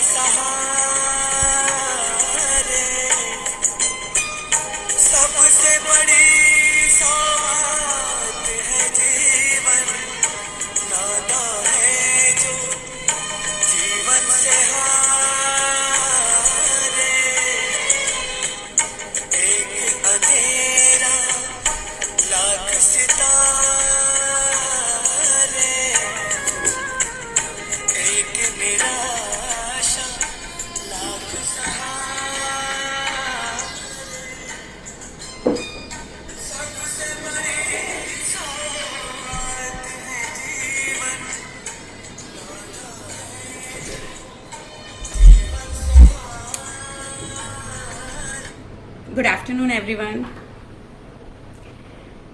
सहारे सबसे बड़ी सौगात है जीवन, नाता है जो जीवन से हारे। एक अंधेरा लाख सितारे, एक निराशा लाख सहारे। सबसे बड़ी सौगात है जीवन, गुड आफ्टरनून एवरीवन।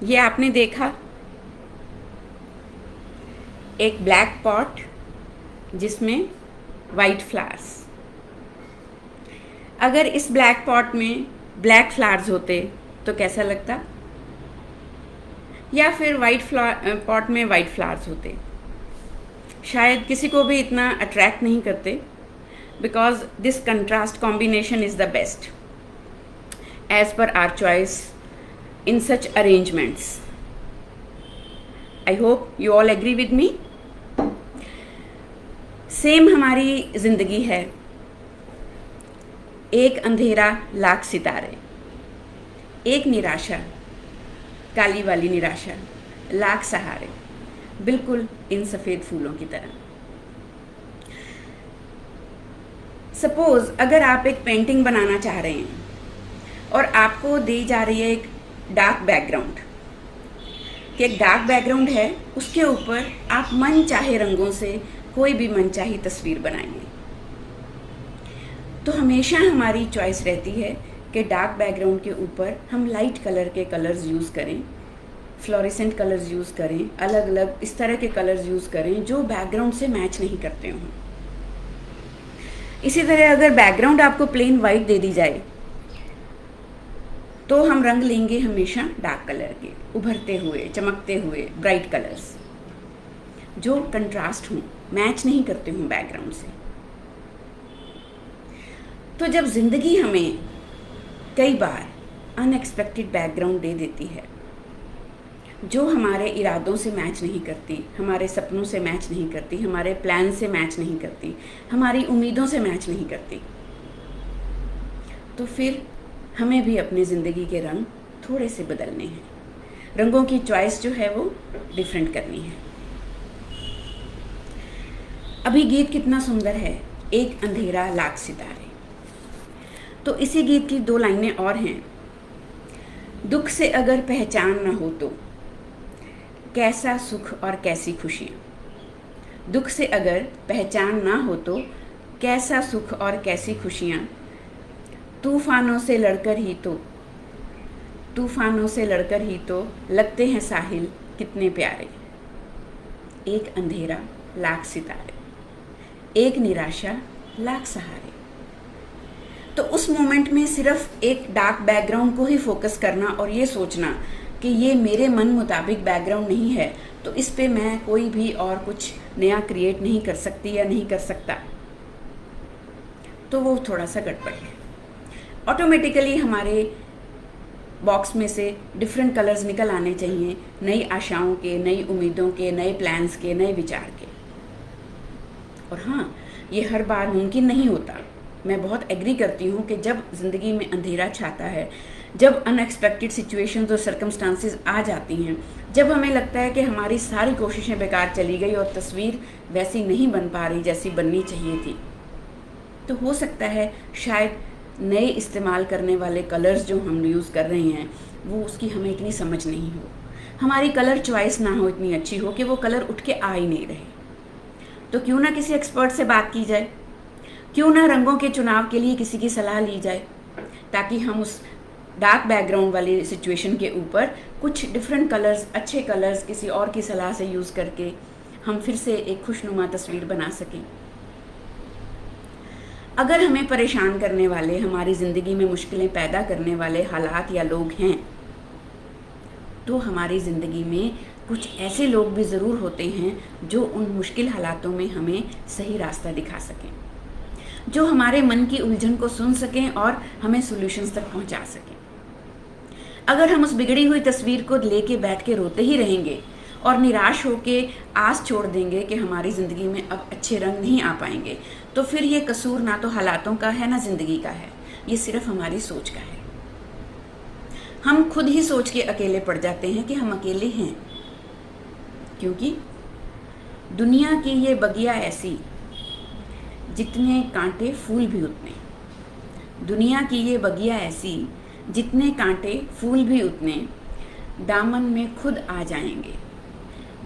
ये आपने देखा एक ब्लैक पॉट जिसमें वाइट फ्लावर्स। अगर इस ब्लैक पॉट में ब्लैक फ्लावर्स होते तो कैसा लगता, या फिर वाइट पॉट में वाइट फ्लावर्स होते, शायद किसी को भी इतना अट्रैक्ट नहीं करते, because this contrast combination is the best as per our choice in such arrangements. I hope you all agree with me. Same हमारी जिंदगी है, एक अंधेरा लाख सितारे, एक निराशा, काली वाली निराशा, लाख सहारे, बिल्कुल इन सफ़ेद फूलों की तरह। सपोज अगर आप एक पेंटिंग बनाना चाह रहे हैं और आपको दी जा रही है एक डार्क बैकग्राउंड, कि एक डार्क बैकग्राउंड है, उसके ऊपर आप मन चाहे रंगों से कोई भी मनचाही तस्वीर बनाएंगे, तो हमेशा हमारी चॉइस रहती है कि डार्क बैकग्राउंड के ऊपर हम लाइट कलर के कलर्स यूज़ करें, फ्लोरेसेंट कलर्स यूज़ करें, अलग अलग इस तरह के कलर्स यूज़ करें जो बैकग्राउंड से मैच नहीं करते हों। इसी तरह अगर बैकग्राउंड आपको प्लेन वाइट दे दी जाए तो हम रंग लेंगे हमेशा डार्क कलर के, उभरते हुए, चमकते हुए ब्राइट कलर्स जो कंट्रास्ट हों, मैच नहीं करते हों बैकग्राउंड से। तो जब ज़िंदगी हमें कई बार अनएक्सपेक्टेड बैकग्राउंड दे देती है जो हमारे इरादों से मैच नहीं करती, हमारे सपनों से मैच नहीं करती, हमारे प्लान से मैच नहीं करती, हमारी उम्मीदों से मैच नहीं करती, तो फिर हमें भी अपनी ज़िंदगी के रंग थोड़े से बदलने हैं, रंगों की चॉइस जो है वो डिफरेंट करनी है। अभी गीत कितना सुंदर है, एक अंधेरा लाख सितारे। तो इसी गीत की दो लाइनें और हैं। दुख से अगर पहचान न हो तो कैसा सुख और कैसी खुशियाँ। दुख से अगर पहचान ना हो तो कैसा सुख और कैसी खुशियाँ। तूफानों से लड़कर ही तो लगते हैं साहिल कितने प्यारे। एक अंधेरा लाख सितारे, एक निराशा लाख सहारे। तो उस मोमेंट में सिर्फ एक डार्क बैकग्राउंड को ही फोकस करना और ये सोचना कि ये मेरे मन मुताबिक बैकग्राउंड नहीं है, तो इस पे मैं कोई भी और कुछ नया क्रिएट नहीं कर सकती या नहीं कर सकता, तो वो थोड़ा सा गड़बड़ है। ऑटोमेटिकली हमारे बॉक्स में से डिफरेंट कलर्स निकल आने चाहिए, नई आशाओं के, नई उम्मीदों के, नए प्लान्स के, नए विचार के। और हाँ, ये हर बार मुमकिन नहीं होता। मैं बहुत एग्री करती हूँ कि जब ज़िंदगी में अंधेरा छाता है, जब अनएक्सपेक्टेड सिचुएशंस और सर्कमस्टांसेस आ जाती हैं, जब हमें लगता है कि हमारी सारी कोशिशें बेकार चली गई और तस्वीर वैसी नहीं बन पा रही जैसी बननी चाहिए थी, तो हो सकता है शायद नए इस्तेमाल करने वाले कलर्स जो हम यूज़ कर रहे हैं वो उसकी हमें इतनी समझ नहीं हो, हमारी कलर चॉइस ना हो इतनी अच्छी हो कि वो कलर उठ के आ ही नहीं रहे। तो क्यों ना किसी एक्सपर्ट से बात की जाए, क्यों ना रंगों के चुनाव के लिए किसी की सलाह ली जाए, ताकि हम उस डार्क बैकग्राउंड वाली सिचुएशन के ऊपर कुछ डिफरेंट कलर्स, अच्छे कलर्स किसी और की सलाह से यूज़ करके हम फिर से एक खुशनुमा तस्वीर बना सकें। अगर हमें परेशान करने वाले, हमारी ज़िंदगी में मुश्किलें पैदा करने वाले हालात या लोग हैं, तो हमारी ज़िंदगी में कुछ ऐसे लोग भी ज़रूर होते हैं जो उन मुश्किल हालातों में हमें सही रास्ता दिखा सकें। जो हमारे मन की उलझन को सुन सकें और हमें सॉल्यूशंस तक पहुंचा सकें। अगर हम उस बिगड़ी हुई तस्वीर को लेके बैठ के रोते ही रहेंगे और निराश होके आस छोड़ देंगे कि हमारी ज़िंदगी में अब अच्छे रंग नहीं आ पाएंगे, तो फिर ये कसूर ना तो हालातों का है ना ज़िंदगी का है, ये सिर्फ हमारी सोच का है। हम खुद ही सोच के अकेले पड़ जाते हैं कि हम अकेले हैं, क्योंकि दुनिया की ये बगिया ऐसी, जितने कांटे फूल भी उतने। दुनिया की ये बगिया ऐसी, जितने कांटे फूल भी उतने, दामन में खुद आ जाएंगे,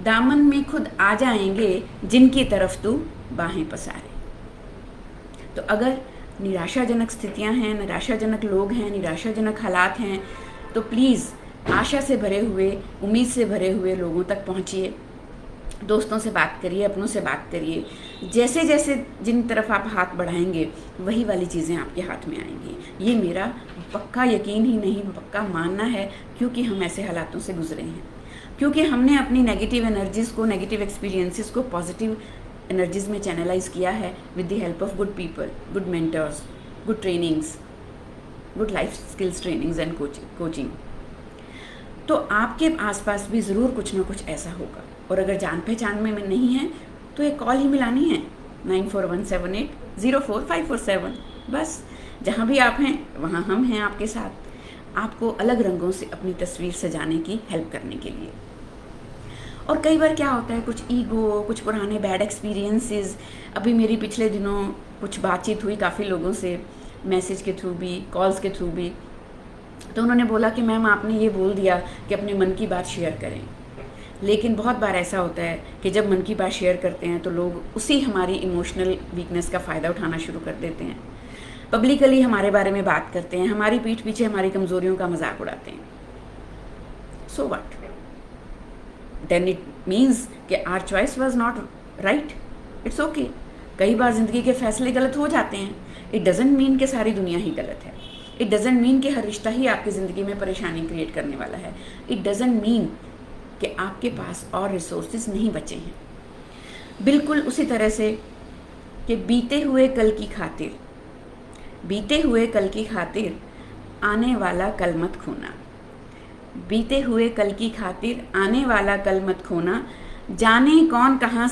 दामन में खुद आ जाएंगे जिनकी तरफ तू बाहें पसारे। तो अगर निराशाजनक स्थितियां हैं, निराशाजनक लोग हैं, निराशाजनक हालात हैं, तो प्लीज़ आशा से भरे हुए, उम्मीद से भरे हुए लोगों तक पहुंचिए। दोस्तों से बात करिए, अपनों से बात करिए। जैसे जैसे जिन तरफ आप हाथ बढ़ाएंगे वही वाली चीज़ें आपके हाथ में आएंगी। ये मेरा पक्का यकीन ही नहीं, पक्का मानना है, क्योंकि हम ऐसे हालातों से गुजरे हैं, क्योंकि हमने अपनी नेगेटिव एनर्जीज़ को, नेगेटिव एक्सपीरियंसेस को पॉजिटिव एनर्जीज़ में चैनलाइज किया है with the help of good people, good mentors, good trainings, good life skills trainings and coaching. तो आपके आसपास भी ज़रूर कुछ ना कुछ ऐसा होगा। और अगर जान पहचान में नहीं है तो एक कॉल ही मिलानी है, 9417804547। बस जहाँ भी आप हैं वहाँ हम हैं आपके साथ, आपको अलग रंगों से अपनी तस्वीर सजाने की हेल्प करने के लिए। और कई बार क्या होता है, कुछ ईगो, कुछ पुराने बैड एक्सपीरियंसेस। अभी मेरी पिछले दिनों कुछ बातचीत हुई काफ़ी लोगों से, मैसेज के थ्रू भी, कॉल्स के थ्रू भी। तो उन्होंने बोला कि मैम आपने ये बोल दिया कि अपने मन की बात शेयर करें, लेकिन बहुत बार ऐसा होता है कि जब मन की बात शेयर करते हैं तो लोग उसी हमारी इमोशनल वीकनेस का फ़ायदा उठाना शुरू कर देते हैं, पब्लिकली हमारे बारे में बात करते हैं, हमारी पीठ पीछे हमारी कमज़ोरियों का मजाक उड़ाते हैं। So what, then it means कि our choice was not right. It's okay, कई बार ज़िंदगी के फैसले गलत हो जाते हैं। इट डजेंट मीन कि सारी दुनिया ही गलत है। इट डजेंट मीन कि हर रिश्ता ही आपकी ज़िंदगी में परेशानी क्रिएट करने वाला है। इट डजेंट मीन कि आपके पास और रिसोर्सेज नहीं बचे हैं। बिल्कुल उसी तरह से कि बीते हुए कल की खातिर आने वाला कल मत खोना, बीते हुए कल की खातिर आने वाला कल मत खोना, जाने कौन कहाँ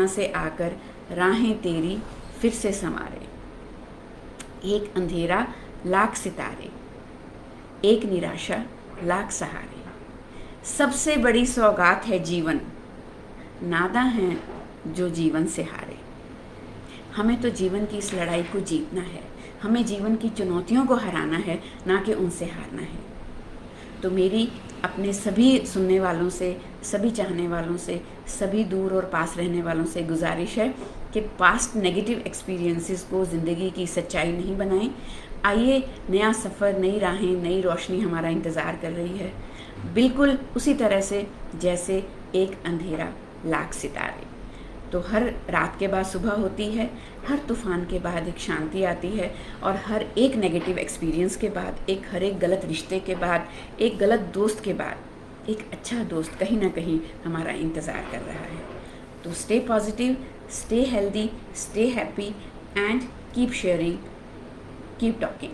से आकर राहें तेरी फिर से संवारे। एक अंधेरा लाख सितारे, एक निराशा लाख सहारे, सबसे बड़ी सौगात है जीवन, नादा हैं जो जीवन से हारे। हमें तो जीवन की इस लड़ाई को जीतना है, हमें जीवन की चुनौतियों को हराना है, ना कि उनसे हारना है। तो मेरी अपने सभी सुनने वालों से, सभी चाहने वालों से, सभी दूर और पास रहने वालों से गुजारिश है कि पास्ट नेगेटिव एक्सपीरियंसेस को ज़िंदगी की सच्चाई नहीं बनाएं। आइए, नया सफ़र, नई राहें, नई रोशनी हमारा इंतज़ार कर रही है, बिल्कुल उसी तरह से जैसे एक अंधेरा लाख सितारे। तो हर रात के बाद सुबह होती है, हर तूफ़ान के बाद एक शांति आती है, और हर एक नेगेटिव एक्सपीरियंस के बाद, हर एक गलत रिश्ते के बाद, एक गलत दोस्त के बाद एक अच्छा दोस्त कहीं ना कहीं हमारा इंतज़ार कर रहा है। तो stay positive, stay healthy, stay happy and keep sharing, keep talking.